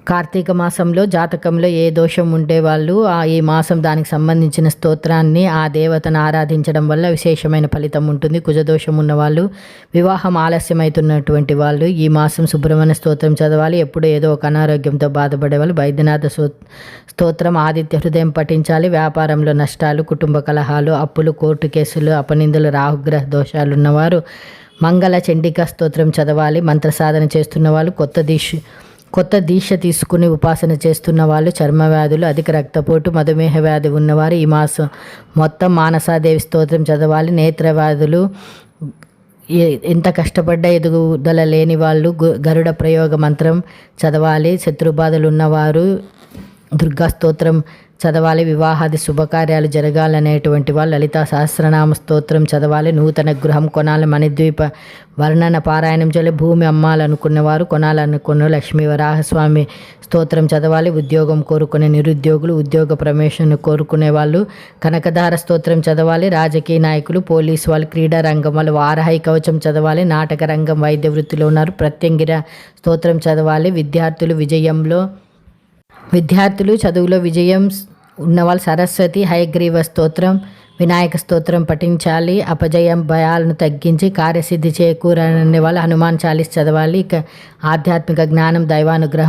కార్తీక మాసంలో జాతకంలో ఏ దోషం ఉండే వాళ్ళు ఈ మాసం దానికి సంబంధించిన స్తోత్రాన్ని ఆ దేవతను ఆరాధించడం వల్ల విశేషమైన ఫలితం ఉంటుంది. కుజదోషం ఉన్నవాళ్ళు, వివాహం ఆలస్యమవుతున్నటువంటి వాళ్ళు ఈ మాసం సుబ్రహ్మణ్య స్తోత్రం చదవాలి. ఎప్పుడు ఏదో ఒక అనారోగ్యంతో బాధపడే వాళ్ళు వైద్యనాథ స్తోత్రం, ఆదిత్య హృదయం పఠించాలి. వ్యాపారంలో నష్టాలు, కుటుంబ కలహాలు, అప్పులు, కోర్టు కేసులు, అపనిందలు, రాహుగ్రహ దోషాలు ఉన్నవారు మంగళ చండికా స్తోత్రం చదవాలి. మంత్ర సాధన చేస్తున్న వాళ్ళు, కొత్త దీక్ష తీసుకుని ఉపాసన చేస్తున్న వాళ్ళు, చర్మ వ్యాధులు, అధిక రక్తపోటు, మధుమేహ వ్యాధి ఉన్నవారు ఈ మాసం మొత్తం మానసాదేవి స్తోత్రం చదవాలి. నేత్ర వ్యాధులు, ఎంత కష్టపడ్డా ఎదుగుదల లేని వాళ్ళు గరుడ ప్రయోగ మంత్రం చదవాలి. శత్రుబాధలు ఉన్నవారు దుర్గా స్తోత్రం చదవాలి. వివాహాది శుభకార్యాలు జరగాలనేటువంటి వాళ్ళు లలితా సహస్రనామ స్తోత్రం చదవాలి. నూతన గృహం కొనాలి, మణిద్వీప వర్ణన పారాయణం చేయాలి. భూమి అమ్మాలనుకున్నవారు, కొనాలనుకున్న లక్ష్మీ వరాహస్వామి స్తోత్రం చదవాలి. ఉద్యోగం కోరుకునే నిరుద్యోగులు, ఉద్యోగ ప్రమోషన్ కోరుకునే వాళ్ళు కనకధార స్తోత్రం చదవాలి. రాజకీయ నాయకులు, పోలీసు వాళ్ళు, క్రీడా రంగం వాళ్ళు వారాహి కవచం చదవాలి. నాటక రంగం, వైద్య వృత్తిలో ఉన్నారు ప్రత్యంగిర స్తోత్రం చదవాలి. విద్యార్థులు చదువులో విజయం ఉన్నవాళ్ళు సరస్వతి హయగ్రీవ స్తోత్రం, వినాయక స్తోత్రం పఠించాలి. అపజయం భయాలను తగ్గించి కార్యసిద్ధి చేకూరనే వాళ్ళు హనుమాన్ చాలీస్ చదవాలి. ఇక ఆధ్యాత్మిక జ్ఞానం, దైవానుగ్రహం